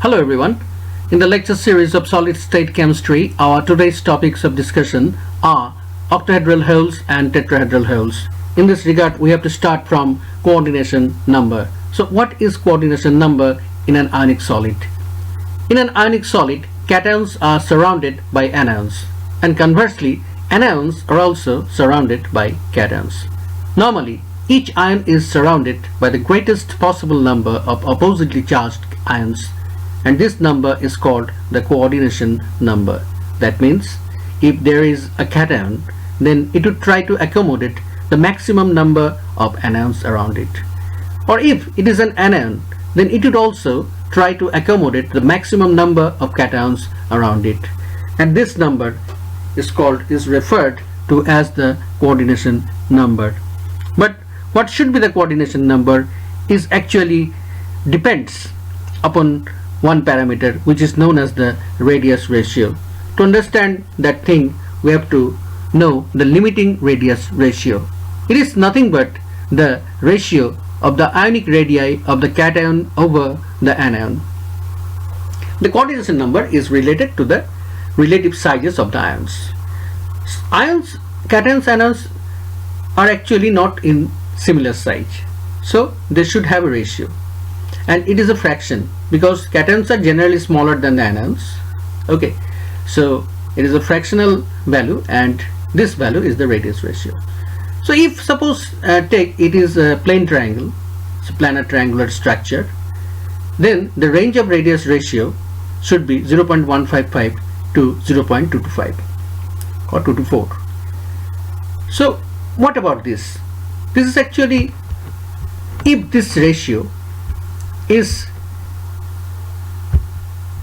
Hello everyone. In the lecture series of solid state chemistry, our today's topics of discussion are octahedral holes and tetrahedral holes. In this regard, we have to start from coordination number. So what is coordination number in an ionic solid? In an ionic solid, cations are surrounded by anions, and conversely, anions are also surrounded by cations. Normally, each ion is surrounded by the greatest possible number of oppositely charged ions, and this number is called the coordination number. That means if there is a cation, then it would try to accommodate the maximum number of anions around it. Or if it is an anion, then it would also try to accommodate the maximum number of cations around it. And this number is referred to as the coordination number. But what should be the coordination number is actually depends upon one parameter, which is known as the radius ratio. To understand that thing, we have to know the limiting radius ratio. It is nothing but the ratio of the ionic radii of the cation over the anion. The coordination number is related to the relative sizes of the ions. Cations, anions are actually not in similar size, so they should have a ratio, and it is a fraction because cations are generally smaller than the anions. Okay, so it is a fractional value, and this value is the radius ratio. So if suppose take it is a plane triangle, it's a planar triangular structure, then the range of radius ratio should be 0.155 to 0.225 or 224. So what about this? This is actually, if this ratio is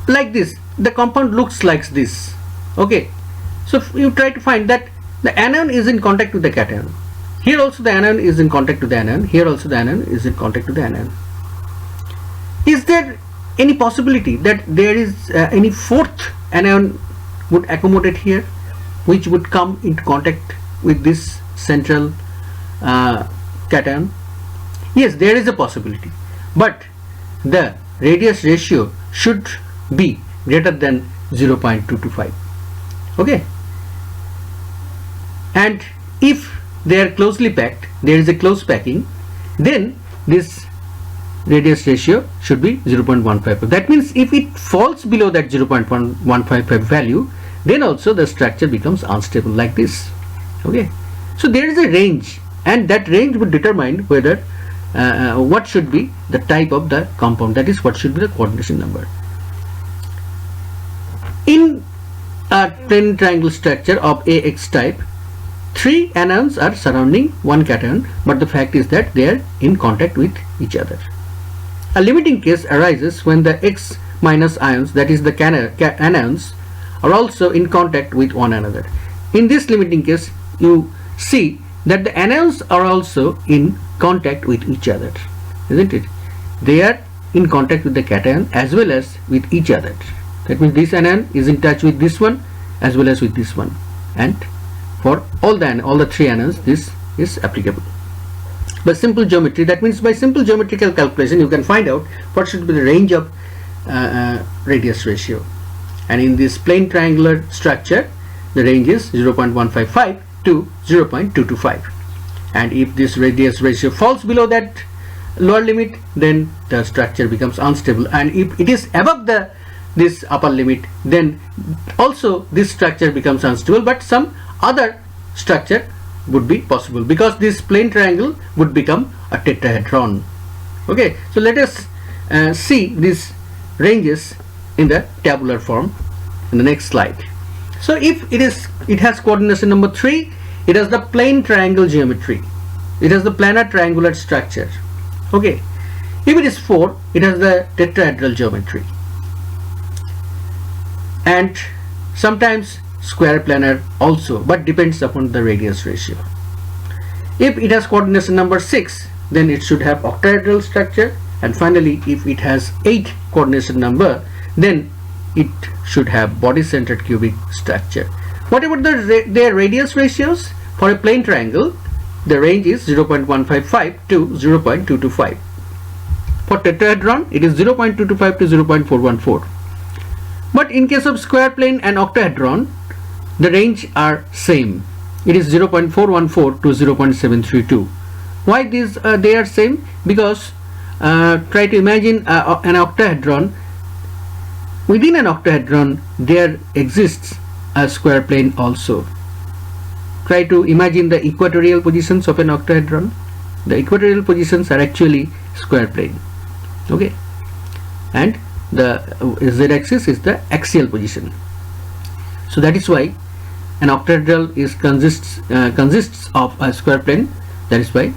like this, the compound looks like this. Okay, so you try to find that the anion is in contact with the cation. Here also the anion is in contact with the anion. Here also the anion is in contact with the anion. Is there any possibility that there is any fourth anion would accommodate here, which would come into contact with this central cation? Yes, there is a possibility, but the radius ratio should be greater than 0.225. Okay, and if they are closely packed, there is a close packing, then this radius ratio should be 0.155. That means if it falls below that 0.155 value, then also the structure becomes unstable like this. Okay, so there is a range, and that range would determine whether what should be the type of the compound, that is what should be the coordination number. In a plane triangle structure of AX type, 3 anions are surrounding one cation, but the fact is that they are in contact with each other. A limiting case arises when the X minus ions, that is the anions, are also in contact with one another. In this limiting case, you see that the anions are also in contact with each other, isn't it? They are in contact with the cation as well as with each other. That means this anion is in touch with this one as well as with this one, and for all the 3 anions this is applicable. By simple geometry, that means by simple geometrical calculation, you can find out what should be the range of radius ratio, and in this plane triangular structure the range is 0.155 to 0.225, and if this radius ratio falls below that lower limit, then the structure becomes unstable, and if it is above this upper limit, then also this structure becomes unstable, but some other structure would be possible, because this plane triangle would become a tetrahedron. Okay, so let us see these ranges in the tabular form in the next slide. So if it has coordination number 3, it has the plane triangle geometry, it has the planar triangular structure. Okay, if it is 4, it has the tetrahedral geometry, and sometimes square planar also, but depends upon the radius ratio. If it has coordination number 6, then it should have octahedral structure, and finally if it has 8 coordination number, then it should have body-centered cubic structure. What about their radius ratios? For a plane triangle, the range is 0.155 to 0.225. For tetrahedron, it is 0.225 to 0.414. But in case of square plane and octahedron, the range are same. It is 0.414 to 0.732. Why they are same? Because try to imagine an octahedron. Within an octahedron, there exists a square plane also. Try to imagine the equatorial positions of an octahedron. The equatorial positions are actually square plane. Okay, and the z-axis is the axial position. So that is why an octahedral consists of a square plane. That is why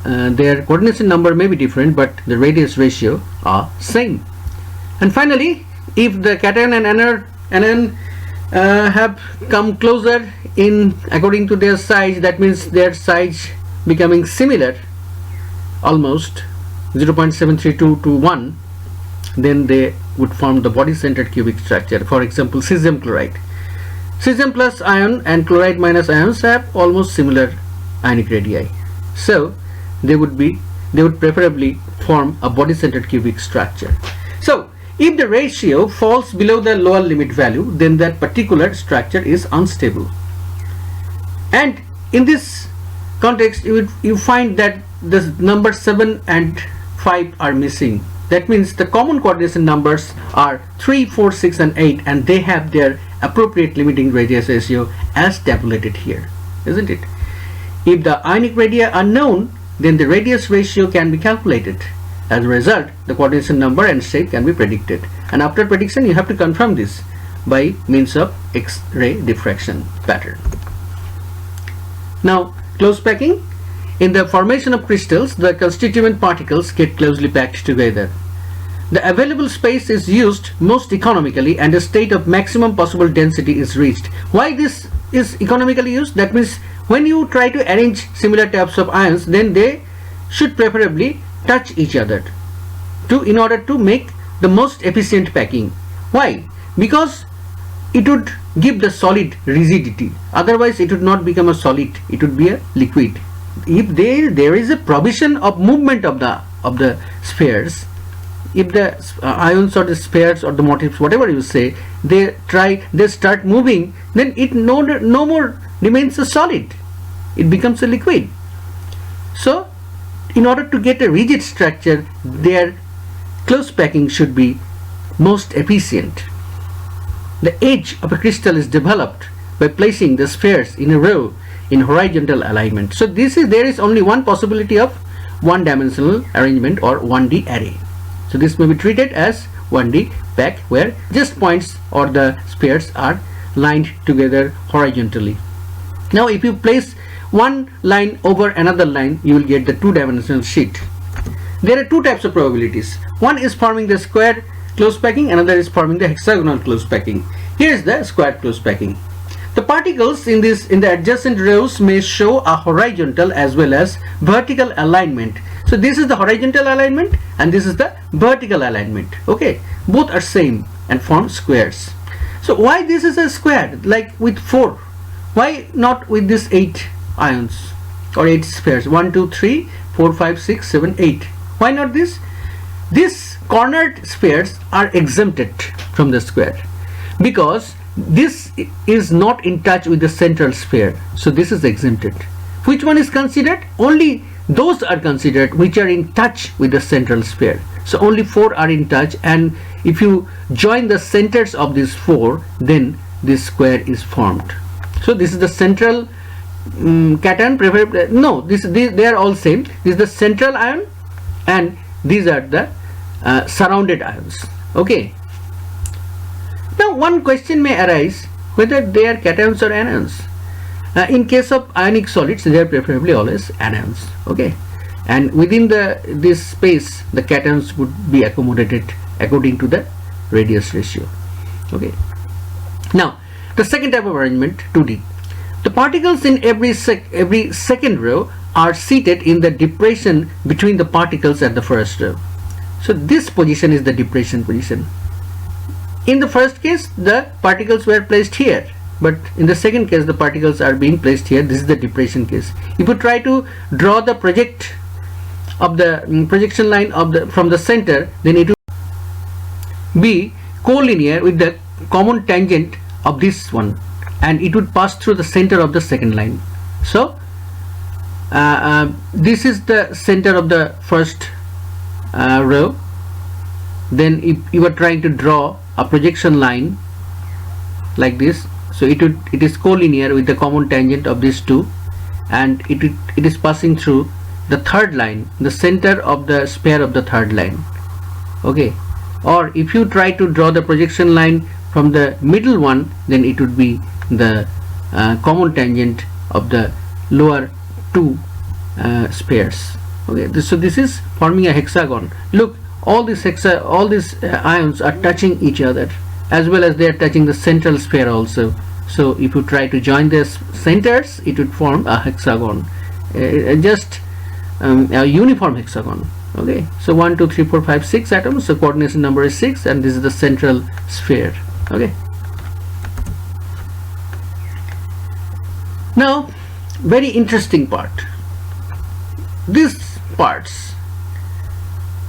their coordination number may be different, but the radius ratio are same. And finally, if the cation and anion have come closer in according to their size, that means their size becoming similar, almost 0.732 to 1, then they would form the body-centered cubic structure. For example, cesium chloride. Cesium plus ion and chloride minus ions have almost similar ionic radii. So they would preferably form a body-centered cubic structure. So if the ratio falls below the lower limit value, then that particular structure is unstable. And in this context, you find that the numbers 7 and 5 are missing. That means the common coordination numbers are 3, 4, 6 and 8, and they have their appropriate limiting radius ratio as tabulated here, isn't it? If the ionic radii are known, then the radius ratio can be calculated. As a result, the coordination number and shape can be predicted. And after prediction, you have to confirm this by means of X-ray diffraction pattern. Now, close packing. In the formation of crystals, the constituent particles get closely packed together. The available space is used most economically and a state of maximum possible density is reached. Why this is economically used? That means when you try to arrange similar types of ions, then they should preferably touch each other in order to make the most efficient packing. Why? Because it would give the solid rigidity. Otherwise, it would not become a solid. It would be a liquid. If there is a provision of movement of the spheres, if the ions or the spheres or the motifs, whatever you say, they start moving, then it no more remains a solid. It becomes a liquid. So in order to get a rigid structure, their close packing should be most efficient. The edge of a crystal is developed by placing the spheres in a row in horizontal alignment. So there is only one possibility of one-dimensional arrangement or 1D array. So this may be treated as 1D pack, where just points or the spheres are lined together horizontally. Now if you place one line over another line, you will get the two-dimensional sheet. There are two types of probabilities. One is forming the square close packing, another is forming the hexagonal close packing. Here is the square close packing. The particles in the adjacent rows may show a horizontal as well as vertical alignment. So this is the horizontal alignment and this is the vertical alignment. Okay, both are same and form squares. So why this is a square, like with 4? Why not with this 8 ions or 8 spheres? 1, 2, 3, 4, 5, 6, 7, 8. Why not this? These cornered spheres are exempted from the square because this is not in touch with the central sphere. So this is exempted. Which one is considered? Only those are considered which are in touch with the central sphere. So only 4 are in touch, and if you join the centers of these 4, then this square is formed. So this is the central cation, preferably. No, they are all same. This is the central ion and these are the surrounded ions. Okay. Now one question may arise whether they are cations or anions. In case of ionic solids, they are preferably always anions. Okay, and within this space, the cations would be accommodated according to the radius ratio. Okay. Now the second type of arrangement, 2D. The particles in every second row are seated in the depression between the particles at the first row. So this position is the depression position. In the first case, the particles were placed here, but in the second case, the particles are being placed here. This is the depression case. If you try to draw the project of the projection line of the from the center, then it would be collinear with the common tangent of this one, and it would pass through the center of the second line. So this is the center of the first row. Then if you are trying to draw a projection line like this, so it is collinear with the common tangent of these two, and it is passing through the third line, the center of the sphere of the third line. Okay, or if you try to draw the projection line from the middle one, then it would be the common tangent of the lower two spheres. Okay, so this is forming a hexagon. Look, all these ions are touching each other, as well as they are touching the central sphere also. So if you try to join the centers, it would form a hexagon, just a uniform hexagon. Okay, so 1 2 3 4 5 6 atoms, so coordination number is 6, and this is the central sphere. Okay, now very interesting part, these parts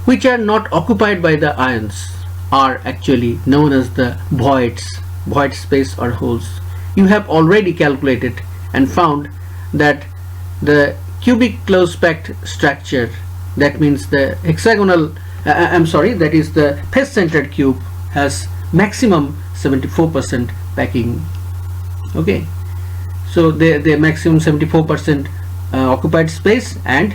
which are not occupied by the ions are actually known as the voids, void space or holes. You have already calculated and found that the cubic close-packed structure, that means the hexagonal, that is the face-centered cube, has maximum 74% packing. Okay, so the maximum 74% occupied space and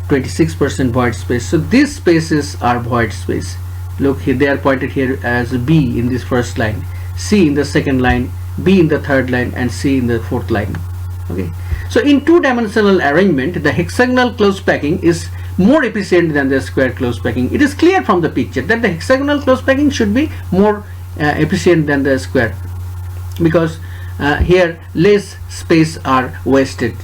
26% void space. So these spaces are void space. Look here, they are pointed here as B in this first line, C in the second line, B in the third line, and C in the fourth line. Okay, so in two-dimensional arrangement, the hexagonal close packing is more efficient than the square close packing. It is clear from the picture that the hexagonal close packing should be more efficient than the square, because here less space are wasted.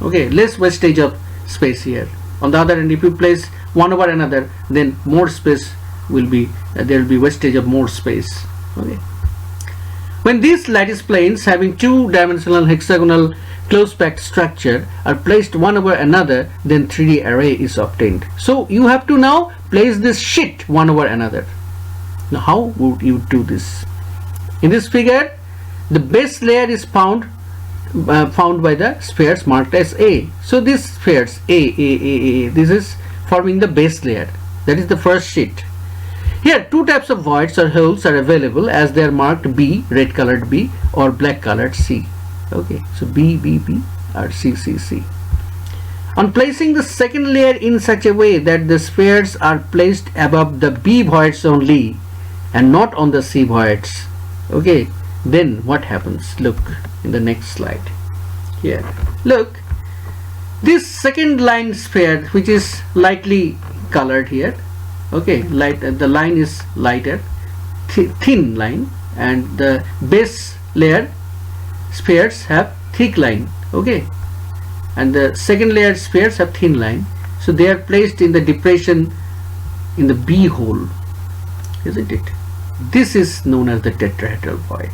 Okay, less wastage of space here. On the other hand, if you place one over another, then more space will be there will be wastage of more space. Okay, when these lattice planes having two-dimensional hexagonal close-packed structure are placed one over another, then 3D array is obtained. So you have to now place this sheet one over another. Now how would you do this? In this figure, the base layer is found by the spheres marked as A. So these spheres A, this is forming the base layer. That is the first sheet. Here two types of voids or holes are available, as they are marked B, red colored B, or black colored C. Okay, so B, B, B, or C, C, C. On placing the second layer in such a way that the spheres are placed above the B voids only and not on the C voids, okay, then what happens? Look in the next slide. Here, look, this second line sphere, which is lightly colored here, okay, the line is lighter, thin line, and the base layer spheres have thick line. Okay, and the second layer spheres have thin line, so they are placed in the depression in the B hole, isn't it? This is known as the tetrahedral void.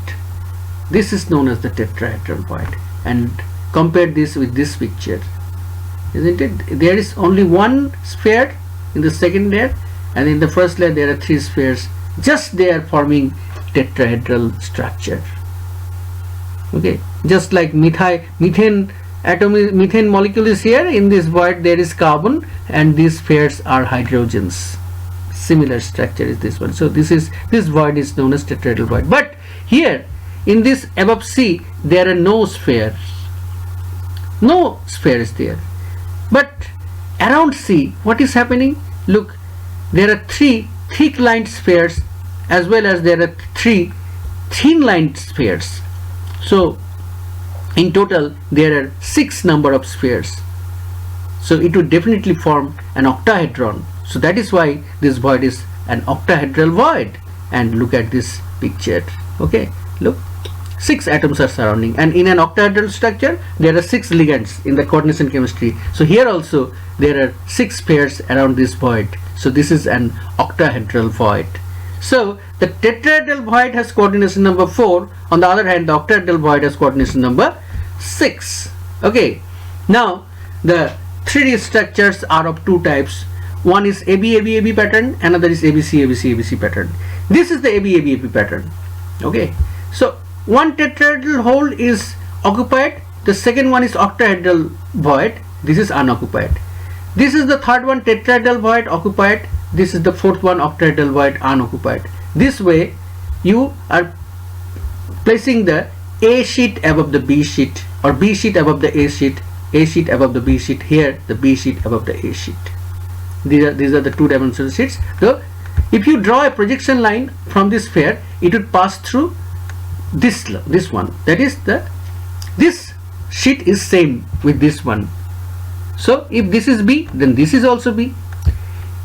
This is known as the tetrahedral void. And compare this with this picture, isn't it? There is only one sphere in the second layer, and in the first layer there are three spheres. Just they are forming tetrahedral structure. Okay, just like methane molecule is here, in this void there is carbon, and these spheres are hydrogens. Similar structure is this one. So this void is known as tetrahedral void. But here in this above C, there are no spheres. No sphere is there. But around C, what is happening? Look, there are three thick lined spheres, as well as there are three thin lined spheres. So in total there are 6 number of spheres. So it would definitely form an octahedron. So that is why this void is an octahedral void. And look at this picture. Okay, look, 6 atoms are surrounding, and in an octahedral structure there are 6 ligands in the coordination chemistry. So here also there are 6 pairs around this void. So this is an octahedral void. So the tetrahedral void has coordination number 4. On the other hand, the octahedral void has coordination number 6. Okay, now the 3D structures are of two types. One is AB pattern, another is ABC pattern. This is the AB pattern. Okay, so one tetrahedral hole is occupied, the second one is octahedral void, this is unoccupied. This is the third one, tetrahedral void, occupied. This is the fourth one, octahedral void, unoccupied. This way you are placing the A sheet above the B sheet, or B sheet above the A sheet above the B sheet, here the B sheet above the A sheet. These are the two-dimensional sheets. So if you draw a projection line from this sphere, it would pass through this one. That is, this sheet is same with this one. So if this is B, then this is also B.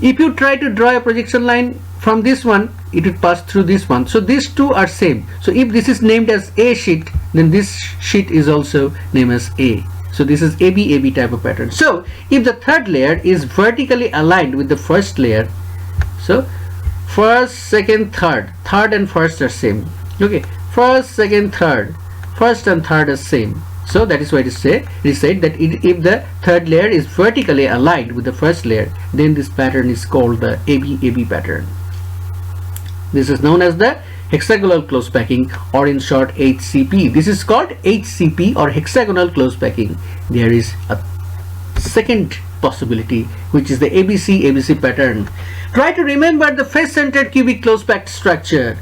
If you try to draw a projection line from this one, it would pass through this one. So these two are same. So if this is named as A sheet, then this sheet is also named as A. So this is AB type of pattern. So if the third layer is vertically aligned with the first layer, so first, second, third and first are same. Okay, first, second, third, first and third are same. So that is why it is said that if the third layer is vertically aligned with the first layer, then this pattern is called the AB pattern. This is known as the hexagonal close packing, or in short HCP. This is called HCP, or hexagonal close packing. There is a second possibility, which is the ABC pattern. Try to remember the face-centered cubic close packed structure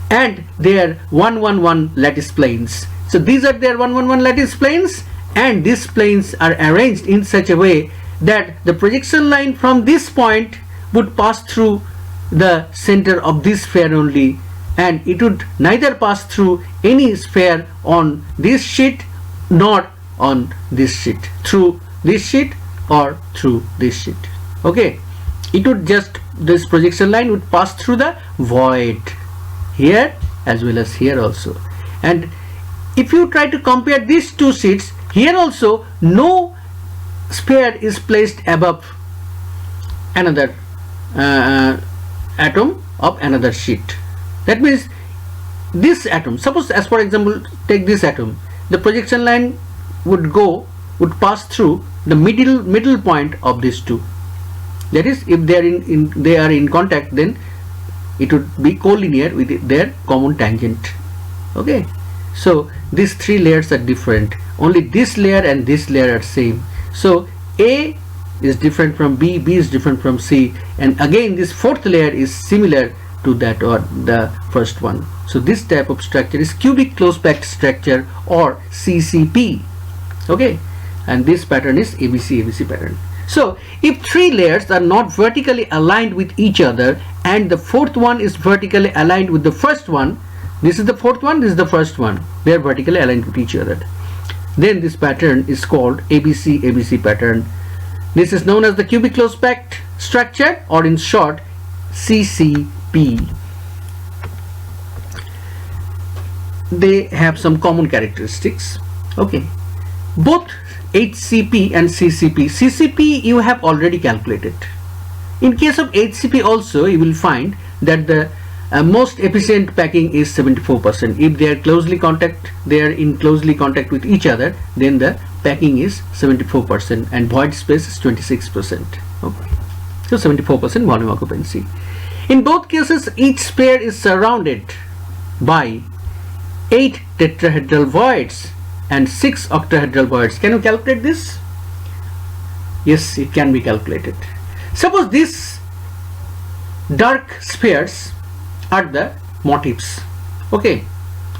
and their 1-1-1 lattice planes. So these are their 1-1-1 lattice planes, and these planes are arranged in such a way that the projection line from this point would pass through the center of this sphere only, and it would neither pass through any sphere on this sheet nor on this sheet, through this sheet or through this sheet. Okay, it would just, this projection line would pass through the void here as well as here also. And if you try to compare these two sheets, here also no sphere is placed above another atom of another sheet. That means this atom, suppose as for example take this atom, the projection line would pass through the middle point of these two. That is, if they are in contact, then it would be collinear with their common tangent. Okay, so these three layers are different, only this layer and this layer are same. So A is different from B, B is different from C, and again this fourth layer is similar to that or the first one. So this type of structure is cubic close packed structure, or CCP. Okay, and this pattern is ABC pattern. So if three layers are not vertically aligned with each other and the fourth one is vertically aligned with the first one, this is the fourth one, this is the first one, they are vertically aligned with each other, then this pattern is called ABC pattern. This is known as the cubic close packed structure, or in short CCP. They have some common characteristics. Okay, both HCP and CCP you have already calculated. In case of HCP also, you will find that the most efficient packing is 74%. If they are in closely contact with each other, then the packing is 74% and void space is 26%. Okay, so 74% volume occupancy. In both cases, each sphere is surrounded by 8 tetrahedral voids and 6 octahedral voids. Can you calculate this? Yes, it can be calculated. Suppose these dark spheres are the motifs, okay,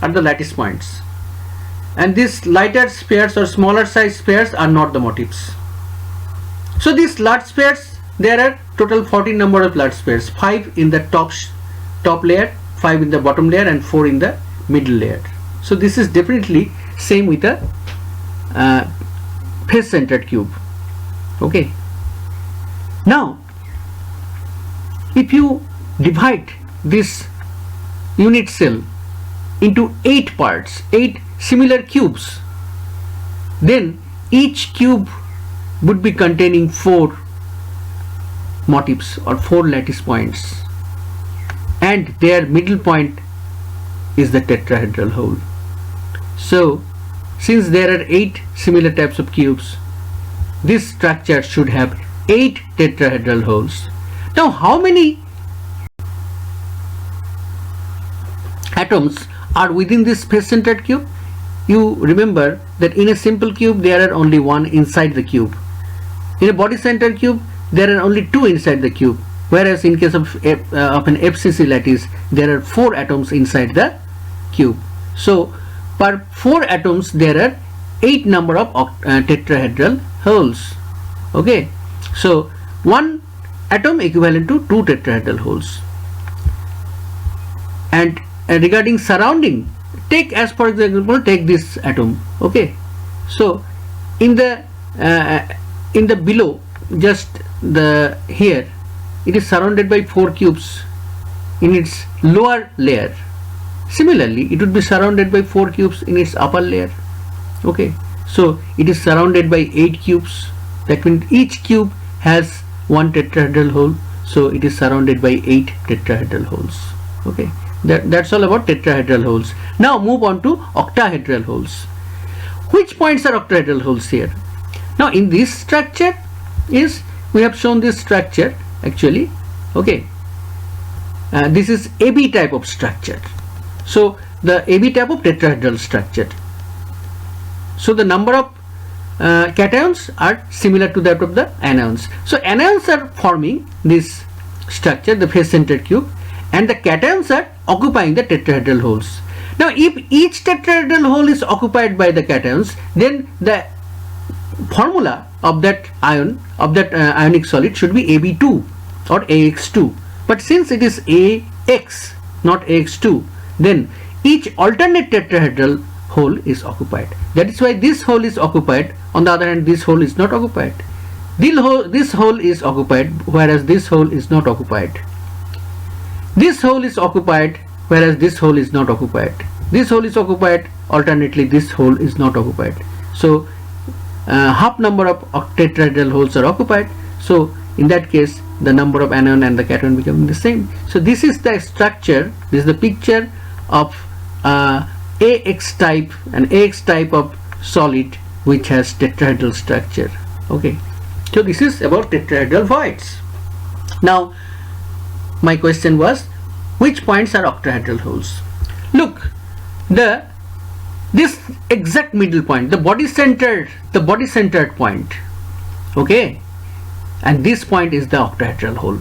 are the lattice points, and these lighter spheres or smaller size spheres are not the motifs. So these large spheres, there are total 14 number of large spheres, 5 in the top layer, 5 in the bottom layer, and 4 in the middle layer. So this is definitely same with a face centered cube. Okay, now if you divide this unit cell into 8 parts, 8 similar cubes, then each cube would be containing 4 motifs or 4 lattice points, and their middle point is the tetrahedral hole. So since there are 8 similar types of cubes, this structure should have 8 tetrahedral holes. Now how many atoms are within this face-centered cube? You remember that in a simple cube there are only 1 inside the cube. In a body-centered cube there are only 2 inside the cube, whereas in case of an FCC lattice there are 4 atoms inside the cube. So per 4 atoms there are 8 number of tetrahedral holes. Okay, so 1 atom equivalent to 2 tetrahedral holes. And regarding surrounding, take as for example, take this atom. Okay, so in the below, just the here, it is surrounded by 4 cubes in its lower layer. Similarly, it would be surrounded by 4 cubes in its upper layer. Okay, so it is surrounded by 8 cubes. That means each cube has 1 tetrahedral hole, so it is surrounded by 8 tetrahedral holes. Okay, that's all about tetrahedral holes. Now move on to octahedral holes. Which points are octahedral holes here? Now in this structure we have shown this structure actually. Okay, this is AB type of structure. So the AB type of tetrahedral structure. So the number of cations are similar to that of the anions. So anions are forming this structure, the face-centered cube, and the cations are occupying the tetrahedral holes. Now if each tetrahedral hole is occupied by the cations, then the formula of that ion, of that ionic solid should be AB2 or AX2. But since it is AX not AX2, then each alternate tetrahedral hole is occupied. That is why this hole is occupied. On the other hand, this hole is not occupied. This hole is occupied, whereas this hole is not occupied. This hole is occupied, whereas this hole is not occupied. This hole is occupied, alternately this hole is not occupied. So half number of tetrahedral holes are occupied. So in that case the number of anion and the cation become the same. So this is the structure, this is the picture of AX type, an AX type of solid which has tetrahedral structure. Okay, so this is about tetrahedral voids. Now my question was, which points are octahedral holes? Look, this exact middle point, the body centered point. Okay, and this point is the octahedral hole,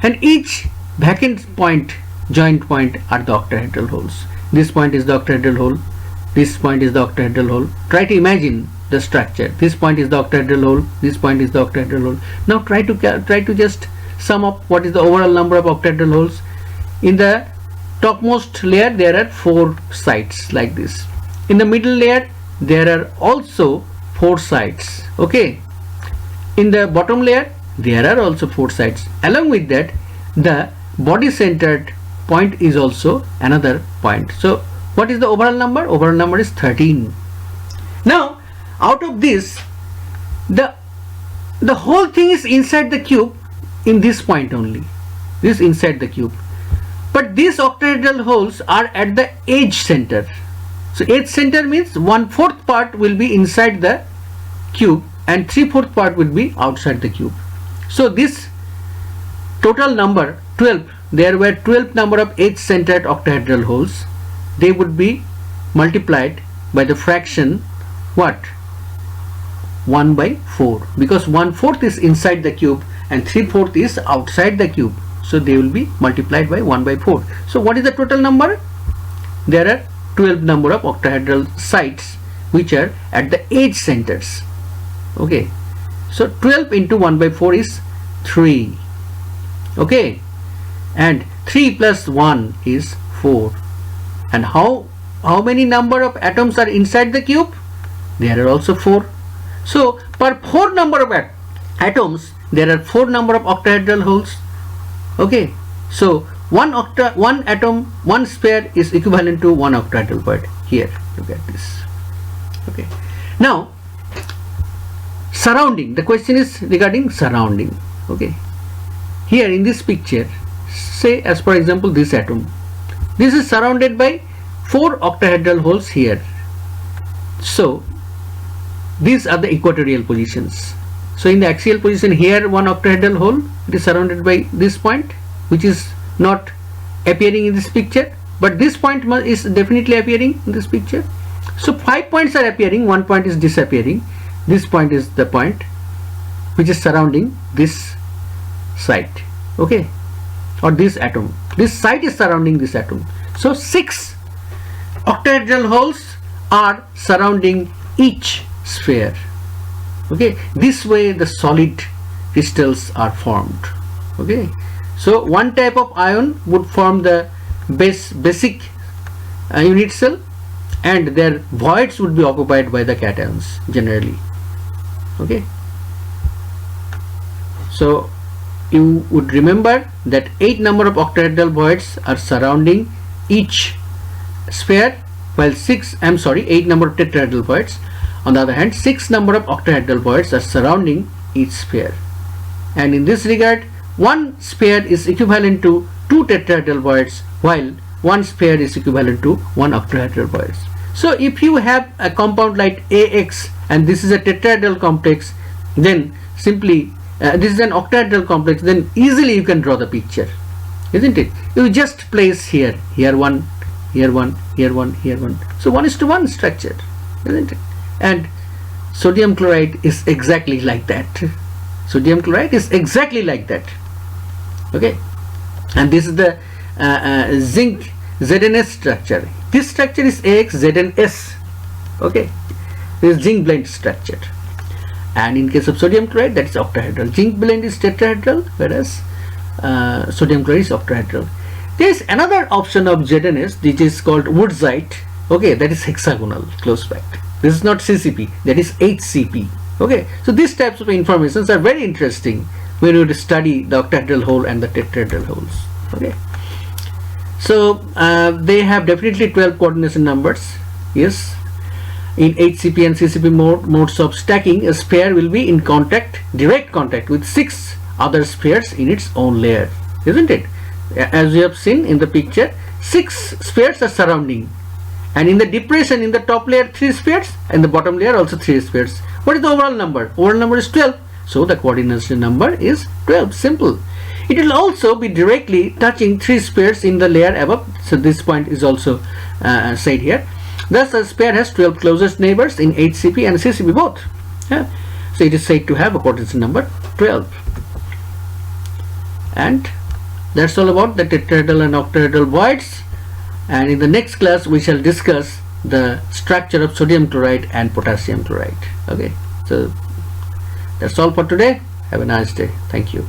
and each vacant point, joint point, are the octahedral holes. This point is the octahedral hole, this point is the octahedral hole. Try to imagine the structure. This point is the octahedral hole, this point is the octahedral hole. Now try to just sum up what is the overall number of octahedral holes. In the topmost layer there are 4 sides like this. In the middle layer there are also 4 sides. Okay, in the bottom layer there are also 4 sides. Along with that, the body centered point is also another point. So what is the overall number? Overall number is 13. Now out of this, the whole thing is inside the cube in this point only. This is inside the cube, but these octahedral holes are at the edge center. So edge center means 1/4 part will be inside the cube and 3/4 part will be outside the cube. So this total number 12, there were 12 number of edge centered octahedral holes. They would be multiplied by the fraction what? 1/4, because 1/4 is inside the cube and 3/4 is outside the cube. So they will be multiplied by 1/4. So what is the total number? There are 12 number of octahedral sites which are at the edge centers. Okay, so 12 into 1/4 is 3. Okay, and 3 plus 1 is 4. And how many number of atoms are inside the cube? There are also 4. So per 4 number of atoms there are 4 number of octahedral holes. Okay, so one atom, one sphere is equivalent to 1 octahedral void. Here, look at this. Okay, now surrounding, the question is regarding surrounding. Okay, here in this picture, say as for example this atom, this is surrounded by 4 octahedral holes here. So these are the equatorial positions. So in the axial position here, one octahedral hole, it is surrounded by this point, which is not appearing in this picture, but this point is definitely appearing in this picture. So 5 points are appearing, 1 point is disappearing. This point is the point which is surrounding this site, okay, or this atom. This site is surrounding this atom. So 6 octahedral holes are surrounding each sphere. Okay, this way the solid crystals are formed. Okay, so one type of ion would form the basic unit cell, and their voids would be occupied by the cations generally. Okay, so you would remember that 8 number of octahedral voids are surrounding each sphere, while 8 number of tetrahedral voids. On the other hand, 6 number of octahedral voids are surrounding each sphere, and in this regard, one sphere is equivalent to 2 tetrahedral voids, while one sphere is equivalent to 1 octahedral void. So if you have a compound like AX and this is a tetrahedral complex, then simply this is an octahedral complex, then easily you can draw the picture, isn't it? You just place here one, here one, here one, here one. So 1:1 structure, isn't it? And sodium chloride is exactly like that. Sodium chloride is exactly like that. Okay, and this is the zinc ZnS structure. This structure is AX ZnS. Okay, this is zinc blende structure. And in case of sodium chloride, that is octahedral. Zinc blende is tetrahedral, whereas sodium chloride is octahedral. There is another option of ZnS which is called woodsite. Okay, that is hexagonal, close packed. This is not CCP, that is HCP. Okay, so these types of informations are very interesting when you study the octahedral hole and the tetrahedral holes. Okay, so they have definitely 12 coordination numbers. Yes, in HCP and CCP modes of stacking, a sphere will be in direct contact with 6 other spheres in its own layer, isn't it? As we have seen in the picture, 6 spheres are surrounding, and in the depression in the top layer 3 spheres, and the bottom layer also 3 spheres. What is the overall number? Overall number is 12. So the coordination number is 12. Simple. It will also be directly touching 3 spheres in the layer above. So this point is also said here. Thus a sphere has 12 closest neighbors in HCP and CCP both. Yeah. So it is said to have a coordination number 12. And that's all about the tetrahedral and octahedral voids. And in the next class we shall discuss the structure of sodium chloride and potassium chloride. Okay, so that's all for today. Have a nice day. Thank you.